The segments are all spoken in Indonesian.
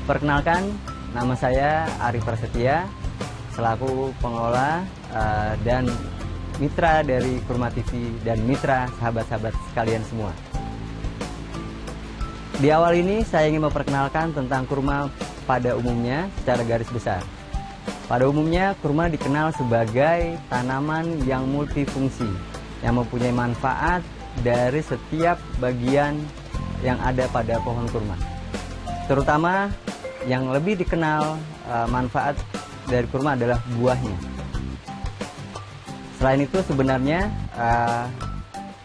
Perkenalkan, nama saya Ari Prasetya, selaku pengelola dan mitra dari Kurma TV dan mitra sahabat-sahabat sekalian semua. Di awal ini saya ingin memperkenalkan tentang kurma pada umumnya secara garis besar. Pada umumnya, kurma dikenal sebagai tanaman yang multifungsi, yang mempunyai manfaat dari setiap bagian yang ada pada pohon kurma. Terutama yang lebih dikenal manfaat dari kurma adalah buahnya. Selain itu sebenarnya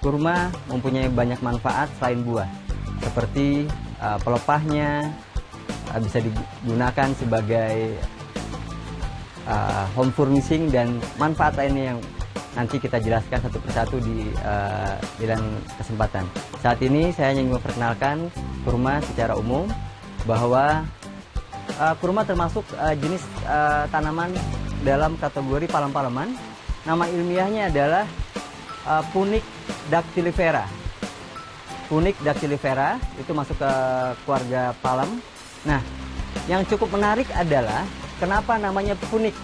kurma mempunyai banyak manfaat selain buah, seperti pelepahnya bisa digunakan sebagai home furnishing dan manfaat lainnya yang nanti kita jelaskan satu persatu di lain kesempatan. Saat ini saya ingin memperkenalkan kurma secara umum, bahwa kurma termasuk jenis tanaman dalam kategori palem-paleman. Nama ilmiahnya adalah Punica dactylifera. Punica dactylifera itu masuk ke keluarga palem. Nah, yang cukup menarik adalah kenapa namanya Punica.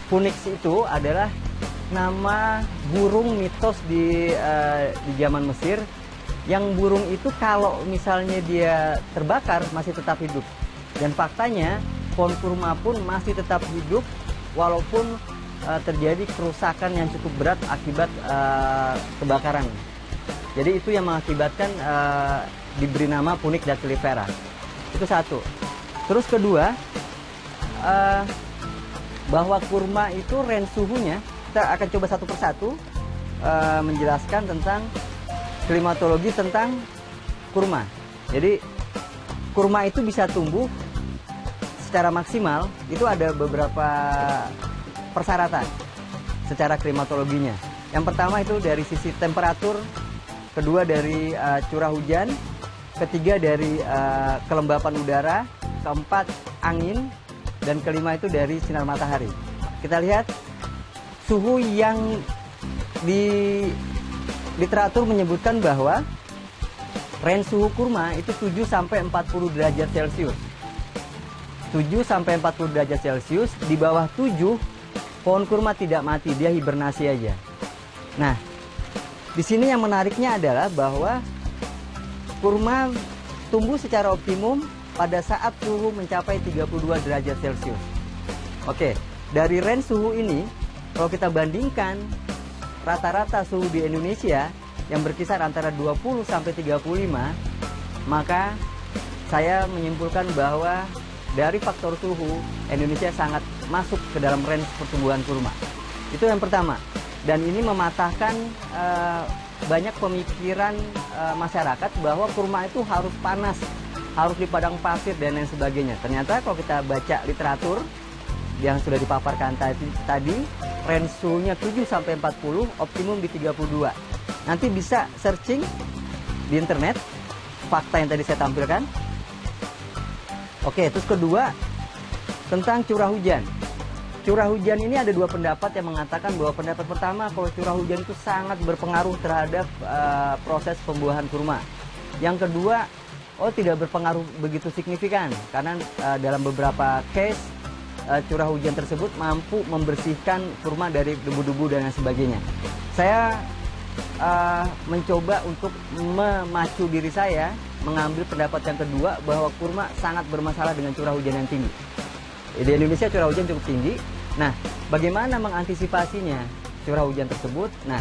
Punica itu adalah nama burung mitos di zaman Mesir, yang burung itu kalau misalnya dia terbakar masih tetap hidup. Dan faktanya pohon kurma pun masih tetap hidup walaupun terjadi kerusakan yang cukup berat akibat kebakaran. Jadi itu yang mengakibatkan diberi nama Punica dactylifera. Itu satu. Terus kedua, bahwa kurma itu range suhunya, kita akan coba satu persatu menjelaskan tentang klimatologi tentang kurma. Jadi kurma itu bisa tumbuh secara maksimal, itu ada beberapa persyaratan secara klimatologinya. Yang pertama itu dari sisi temperatur, kedua dari curah hujan, ketiga dari kelembapan udara, keempat angin, dan kelima itu dari sinar matahari. Kita lihat suhu yang di literatur menyebutkan bahwa range suhu kurma itu 7 sampai 40 derajat Celcius. 7 sampai 40 derajat Celcius, di bawah 7 pohon kurma tidak mati, dia hibernasi aja. Nah, di sini yang menariknya adalah bahwa kurma tumbuh secara optimum pada saat suhu mencapai 32 derajat Celcius. Oke, dari range suhu ini, kalau kita bandingkan rata-rata suhu di Indonesia yang berkisar antara 20 sampai 35, maka saya menyimpulkan bahwa dari faktor suhu, Indonesia sangat masuk ke dalam range pertumbuhan kurma. Itu yang pertama. Dan ini mematahkan banyak pemikiran masyarakat bahwa kurma itu harus panas, harus di padang pasir dan lain sebagainya. Ternyata kalau kita baca literatur yang sudah dipaparkan tadi, range suhunya 7 sampai 40, optimum di 32. Nanti bisa searching di internet fakta yang tadi saya tampilkan. Oke, terus kedua tentang curah hujan. Curah hujan ini ada dua pendapat yang mengatakan bahwa pendapat pertama, kalau curah hujan itu sangat berpengaruh terhadap proses pembuahan kurma. Yang kedua, tidak berpengaruh begitu signifikan, karena dalam beberapa case curah hujan tersebut mampu membersihkan kurma dari debu-debu dan lain sebagainya. Saya mencoba untuk memacu diri saya mengambil pendapat yang kedua, bahwa kurma sangat bermasalah dengan curah hujan yang tinggi. Di Indonesia curah hujan cukup tinggi. Nah, bagaimana mengantisipasinya curah hujan tersebut? Nah,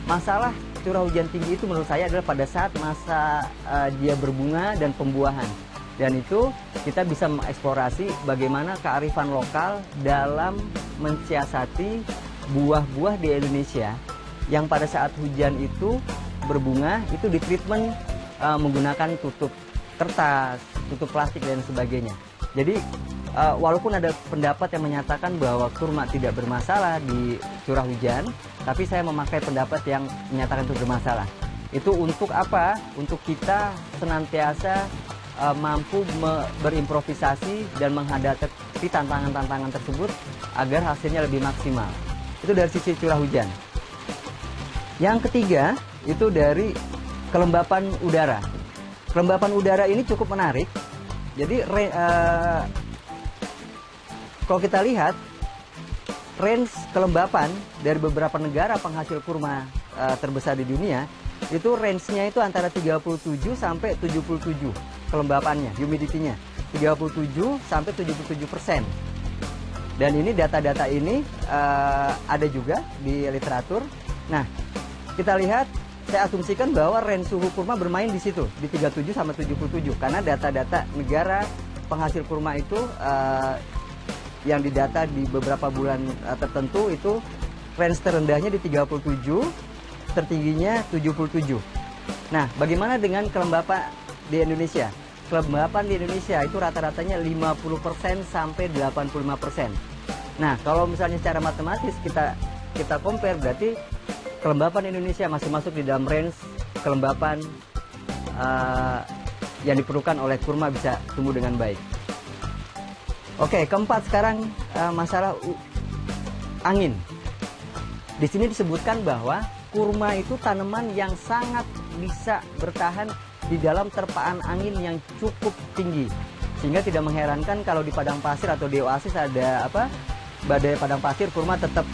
masalah curah hujan tinggi itu menurut saya adalah pada saat masa dia berbunga dan pembuahan. Dan itu kita bisa mengeksplorasi bagaimana kearifan lokal dalam mensiasati buah-buah di Indonesia yang pada saat hujan itu berbunga, itu ditreatment menggunakan tutup kertas, tutup plastik dan sebagainya. Jadi walaupun ada pendapat yang menyatakan bahwa kurma tidak bermasalah di curah hujan, tapi saya memakai pendapat yang menyatakan itu bermasalah. Itu untuk apa? Untuk kita senantiasa mampu berimprovisasi dan menghadapi tantangan-tantangan tersebut agar hasilnya lebih maksimal. Itu dari sisi curah hujan. Yang ketiga, itu dari kelembapan udara. Kelembapan udara ini cukup menarik. Jadi kalau kita lihat range kelembapan dari beberapa negara penghasil kurma terbesar di dunia, itu range-nya itu antara 37 sampai 77 kelembapannya, humidity-nya 37 sampai 77%. Dan ini data-data ini ada juga di literatur. Nah, kita lihat, saya asumsikan bahwa range suhu kurma bermain di situ, di 37 sampai 77, karena data-data negara penghasil kurma itu yang didata di beberapa bulan tertentu itu range terendahnya di 37, tertingginya 77. Nah, bagaimana dengan kelembapan di Indonesia? Kelembapan di Indonesia itu rata-ratanya 50% sampai 85%. Nah, kalau misalnya secara matematis kita compare, berarti kelembapan Indonesia masih masuk di dalam range kelembapan yang diperlukan oleh kurma bisa tumbuh dengan baik. Oke, keempat sekarang masalah angin. Di sini disebutkan bahwa kurma itu tanaman yang sangat bisa bertahan di dalam terpaan angin yang cukup tinggi. Sehingga tidak mengherankan kalau di padang pasir atau di oasis ada badai padang pasir, kurma tetap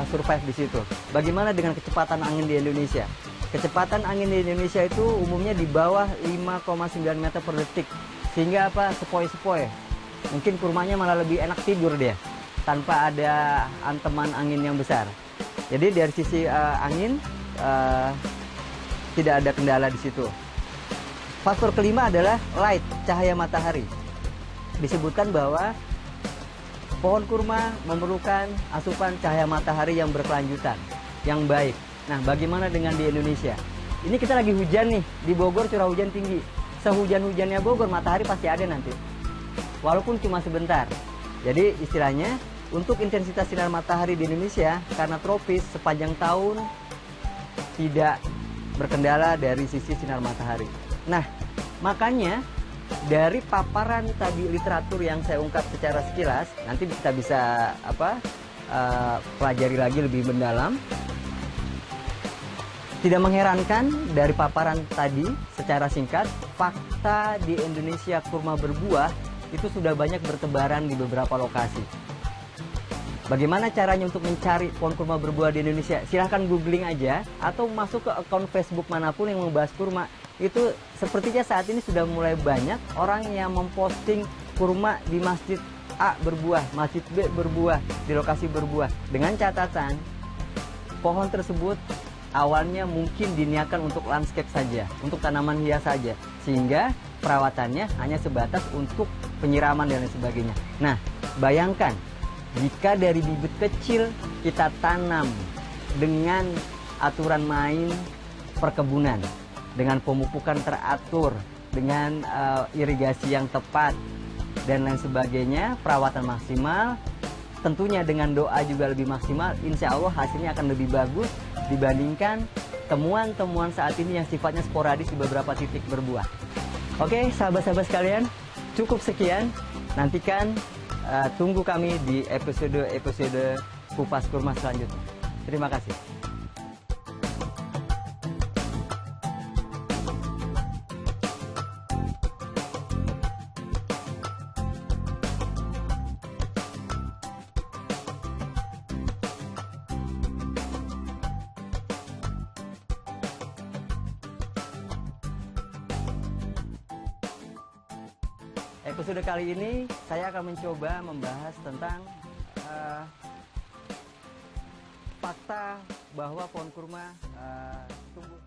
survive di situ. Bagaimana dengan kecepatan angin di Indonesia? Kecepatan angin di Indonesia itu umumnya di bawah 5,9 meter per detik. Sehingga sepoi-sepoi. Mungkin kurmanya malah lebih enak tidur dia, tanpa ada anteman angin yang besar. Jadi dari sisi angin tidak ada kendala di situ. Faktor kelima adalah light, cahaya matahari. Disebutkan bahwa pohon kurma memerlukan asupan cahaya matahari yang berkelanjutan, yang baik. Nah, bagaimana dengan di Indonesia? Ini kita lagi hujan nih, di Bogor curah hujan tinggi. Sehujan-hujannya Bogor, matahari pasti ada nanti, walaupun cuma sebentar. Jadi istilahnya, untuk intensitas sinar matahari di Indonesia, karena tropis, sepanjang tahun tidak berkendala dari sisi sinar matahari. Nah, makanya dari paparan tadi literatur yang saya ungkap secara sekilas, nanti kita bisa pelajari lagi lebih mendalam. Tidak mengherankan dari paparan tadi secara singkat, fakta di Indonesia kurma berbuah itu sudah banyak bertebaran di beberapa lokasi. Bagaimana caranya untuk mencari pohon kurma berbuah di Indonesia? Silahkan googling aja atau masuk ke akun Facebook manapun yang membahas kurma. Itu sepertinya saat ini sudah mulai banyak orang yang memposting kurma di masjid A berbuah, masjid B berbuah, di lokasi berbuah. Dengan catatan, pohon tersebut awalnya mungkin diniatkan untuk landscape saja, untuk tanaman hias saja. Sehingga perawatannya hanya sebatas untuk penyiraman dan lain sebagainya. Nah, bayangkan jika dari bibit kecil kita tanam dengan aturan main perkebunan, dengan pemupukan teratur, dengan irigasi yang tepat, dan lain sebagainya, perawatan maksimal, tentunya dengan doa juga lebih maksimal, insya Allah hasilnya akan lebih bagus dibandingkan temuan-temuan saat ini yang sifatnya sporadis di beberapa titik berbuah. Oke, sahabat-sahabat sekalian, cukup sekian. Nantikan, tunggu kami di episode Kupas Kurma selanjutnya. Terima kasih. Episode kali ini saya akan mencoba membahas tentang fakta bahwa pohon kurma tumbuh